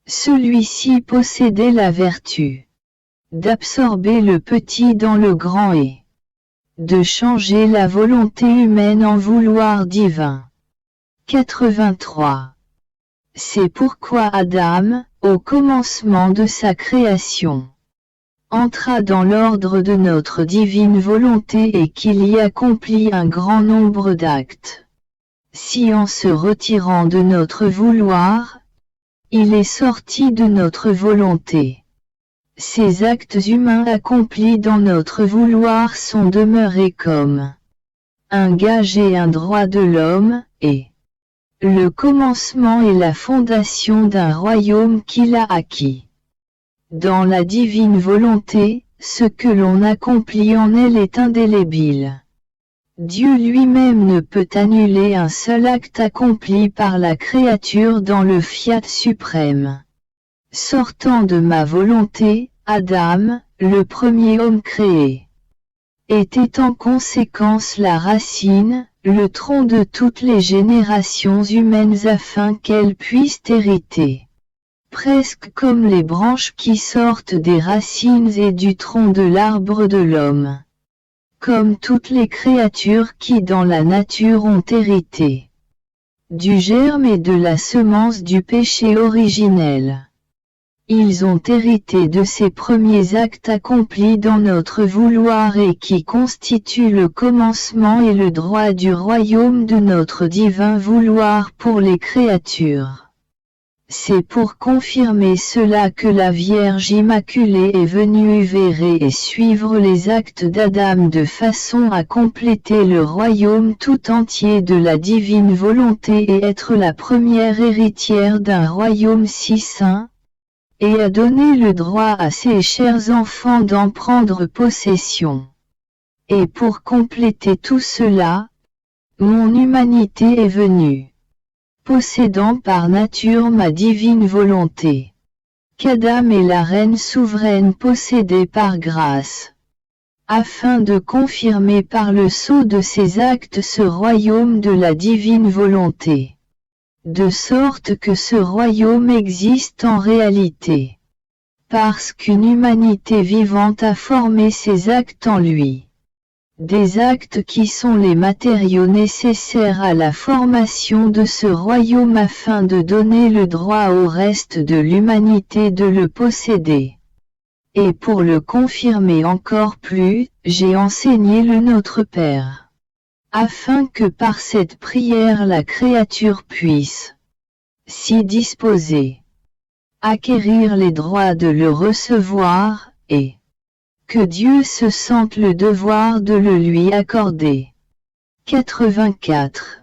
Celui-ci possédait la vertu d'absorber le petit dans le grand et de changer la volonté humaine en vouloir divin. 83. C'est pourquoi Adam, au commencement de sa création, entra dans l'ordre de notre divine volonté et qu'il y accomplit un grand nombre d'actes. Si en se retirant de notre vouloir, il est sorti de notre volonté, ces actes humains accomplis dans notre vouloir sont demeurés comme un gage et un droit de l'homme, et le commencement et la fondation d'un royaume qu'il a acquis. Dans la divine volonté, ce que l'on accomplit en elle est indélébile. Dieu lui-même ne peut annuler un seul acte accompli par la créature dans le fiat suprême. Sortant de ma volonté, Adam, le premier homme créé, était en conséquence la racine, le tronc de toutes les générations humaines afin qu'elles puissent hériter, presque comme les branches qui sortent des racines et du tronc de l'arbre de l'homme, comme toutes les créatures qui dans la nature ont hérité du germe et de la semence du péché originel. Ils ont hérité de ces premiers actes accomplis dans notre vouloir et qui constituent le commencement et le droit du royaume de notre divin vouloir pour les créatures. C'est pour confirmer cela que la Vierge Immaculée est venue vérer et suivre les actes d'Adam de façon à compléter le royaume tout entier de la divine volonté et être la première héritière d'un royaume si saint, et a donné le droit à ses chers enfants d'en prendre possession. Et pour compléter tout cela, mon humanité est venue, possédant par nature ma divine volonté, qu'Adam est la reine souveraine possédée par grâce, afin de confirmer par le sceau de ses actes ce royaume de la divine volonté. De sorte que ce royaume existe en réalité, parce qu'une humanité vivante a formé ses actes en lui. Des actes qui sont les matériaux nécessaires à la formation de ce royaume afin de donner le droit au reste de l'humanité de le posséder. Et pour le confirmer encore plus, j'ai enseigné le Notre Père, afin que par cette prière la créature puisse s'y disposer, acquérir les droits de le recevoir, et que Dieu se sente le devoir de le lui accorder. 84.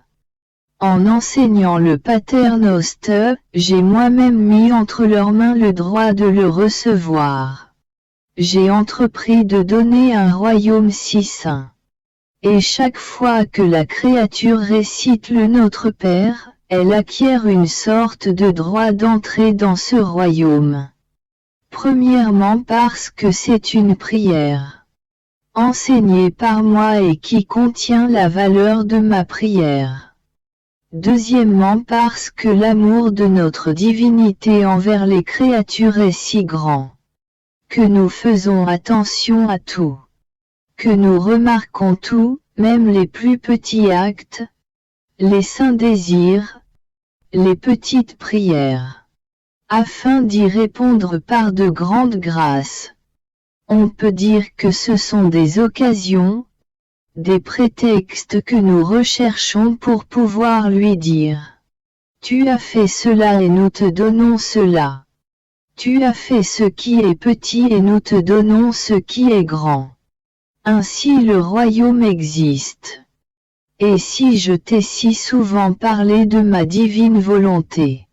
En enseignant le Pater Noster, j'ai moi-même mis entre leurs mains le droit de le recevoir. J'ai entrepris de donner un royaume si saint. Et chaque fois que la créature récite le Notre Père, elle acquiert une sorte de droit d'entrer dans ce royaume. Premièrement parce que c'est une prière enseignée par moi et qui contient la valeur de ma prière. Deuxièmement parce que l'amour de notre divinité envers les créatures est si grand, que nous faisons attention à tout, que nous remarquons tout, même les plus petits actes, les saints désirs, les petites prières, afin d'y répondre par de grandes grâces. On peut dire que ce sont des occasions, des prétextes que nous recherchons pour pouvoir lui dire « Tu as fait cela et nous te donnons cela. Tu as fait ce qui est petit et nous te donnons ce qui est grand. » Ainsi le royaume existe. Et si je t'ai si souvent parlé de ma divine volonté,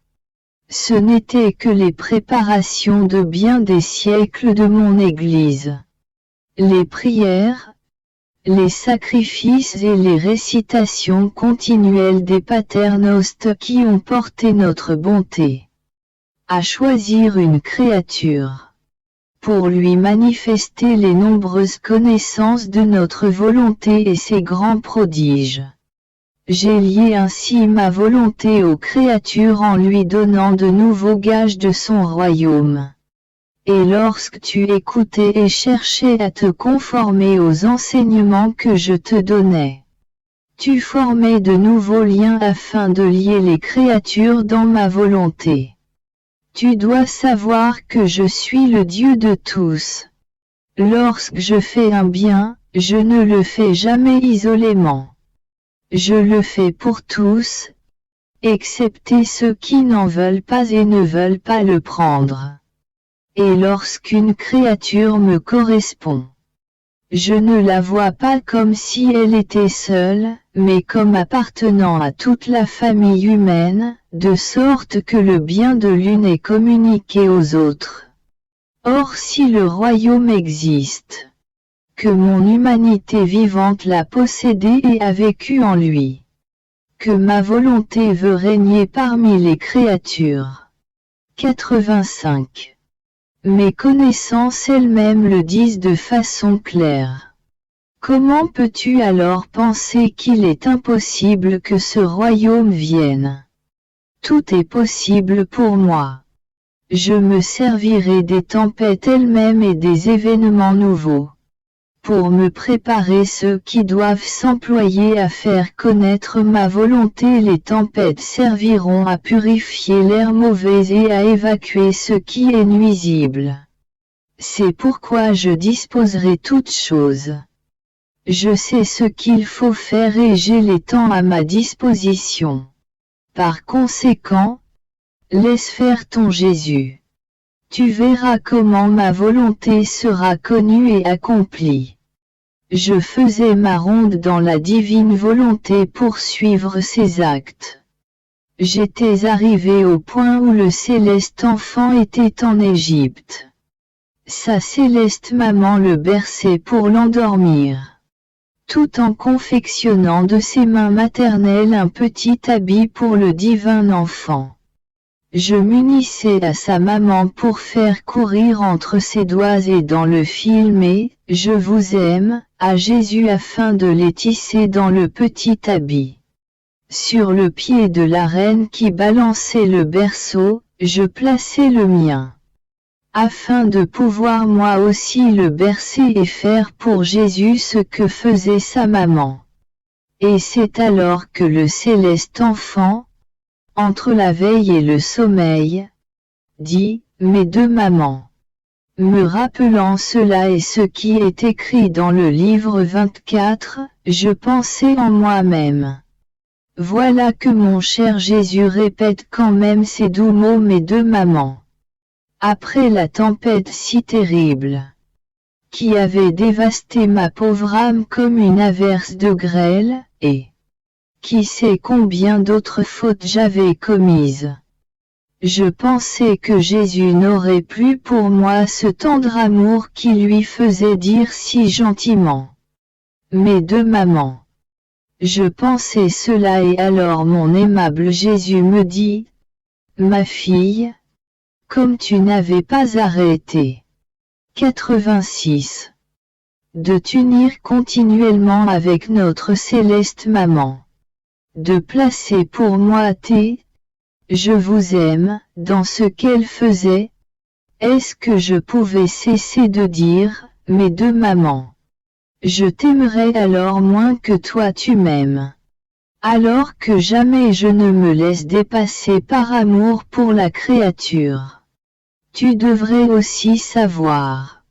ce n'était que les préparations de bien des siècles de mon Église. Les prières, les sacrifices et les récitations continuelles des paternostes qui ont porté notre bonté à choisir une créature pour lui manifester les nombreuses connaissances de notre volonté et ses grands prodiges. J'ai lié ainsi ma volonté aux créatures en lui donnant de nouveaux gages de son royaume. Et lorsque tu écoutais et cherchais à te conformer aux enseignements que je te donnais, tu formais de nouveaux liens afin de lier les créatures dans ma volonté. Tu dois savoir que je suis le Dieu de tous. Lorsque je fais un bien, je ne le fais jamais isolément. Je le fais pour tous, excepté ceux qui n'en veulent pas et ne veulent pas le prendre. Et lorsqu'une créature me correspond, je ne la vois pas comme si elle était seule, mais comme appartenant à toute la famille humaine, de sorte que le bien de l'une est communiqué aux autres. Or si le royaume existe, que mon humanité vivante l'a possédé et a vécu en lui, que ma volonté veut régner parmi les créatures. 85. Mes connaissances elles-mêmes le disent de façon claire. Comment peux-tu alors penser qu'il est impossible que ce royaume vienne? Tout est possible pour moi. Je me servirai des tempêtes elles-mêmes et des événements nouveaux pour me préparer ceux qui doivent s'employer à faire connaître ma volonté. Les tempêtes serviront à purifier l'air mauvais et à évacuer ce qui est nuisible. C'est pourquoi je disposerai toutes choses. Je sais ce qu'il faut faire et j'ai les temps à ma disposition. Par conséquent, laisse faire ton Jésus. Tu verras comment ma volonté sera connue et accomplie. Je faisais ma ronde dans la divine volonté pour suivre ses actes. J'étais arrivé au point où le céleste enfant était en Égypte. Sa céleste maman le berçait pour l'endormir, tout en confectionnant de ses mains maternelles un petit habit pour le divin enfant. Je m'unissais à sa maman pour faire courir entre ses doigts et dans le filmer, je vous aime, à Jésus afin de les tisser dans le petit habit. Sur le pied de la reine qui balançait le berceau, je plaçais le mien, afin de pouvoir moi aussi le bercer et faire pour Jésus ce que faisait sa maman. Et c'est alors que le céleste enfant, entre la veille et le sommeil, dit, mes deux mamans. Me rappelant cela et ce qui est écrit dans le livre 24, je pensais en moi-même. Voilà que mon cher Jésus répète quand même ces doux mots, mes deux mamans. Après la tempête si terrible, qui avait dévasté ma pauvre âme comme une averse de grêle, et qui sait combien d'autres fautes j'avais commises. Je pensais que Jésus n'aurait plus pour moi ce tendre amour qui lui faisait dire si gentiment, mes deux mamans. Je pensais cela et alors mon aimable Jésus me dit, ma fille, comme tu n'avais pas arrêté. 86. De t'unir continuellement avec notre céleste maman. De placer pour moi tes « je vous aime » dans ce qu'elle faisait. Est-ce que je pouvais cesser de dire « mes deux mamans » ? Je t'aimerais alors moins que toi tu m'aimes. Alors que jamais je ne me laisse dépasser par amour pour la créature. Tu devrais aussi savoir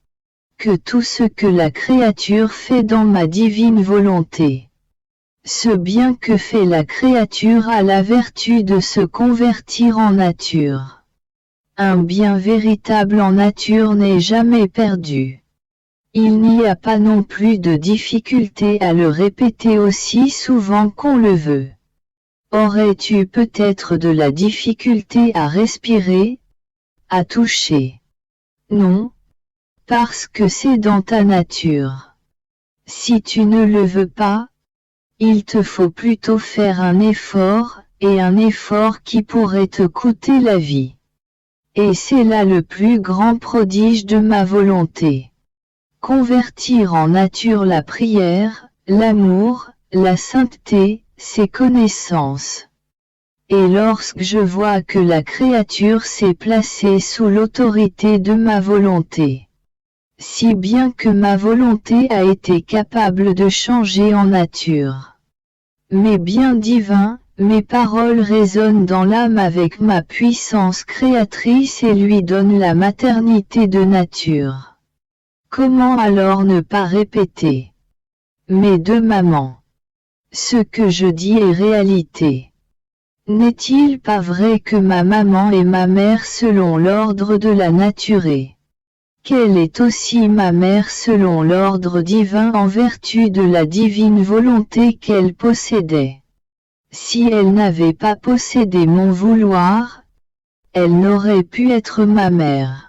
que tout ce que la créature fait dans ma divine volonté, ce bien que fait la créature a la vertu de se convertir en nature. Un bien véritable en nature n'est jamais perdu. Il n'y a pas non plus de difficulté à le répéter aussi souvent qu'on le veut. Aurais-tu peut-être de la difficulté à respirer, à toucher? Non, parce que c'est dans ta nature. Si tu ne le veux pas, il te faut plutôt faire un effort, et un effort qui pourrait te coûter la vie. Et c'est là le plus grand prodige de ma volonté. Convertir en nature la prière, l'amour, la sainteté, ses connaissances. Et lorsque je vois que la créature s'est placée sous l'autorité de ma volonté, si bien que ma volonté a été capable de changer en nature. Mais bien divin, mes paroles résonnent dans l'âme avec ma puissance créatrice et lui donnent la maternité de nature. Comment alors ne pas répéter? Mes deux mamans. Ce que je dis est réalité. N'est-il pas vrai que ma maman est ma mère selon l'ordre de la nature et qu'elle est aussi ma mère selon l'ordre divin en vertu de la divine volonté qu'elle possédait? Si elle n'avait pas possédé mon vouloir, elle n'aurait pu être ma mère.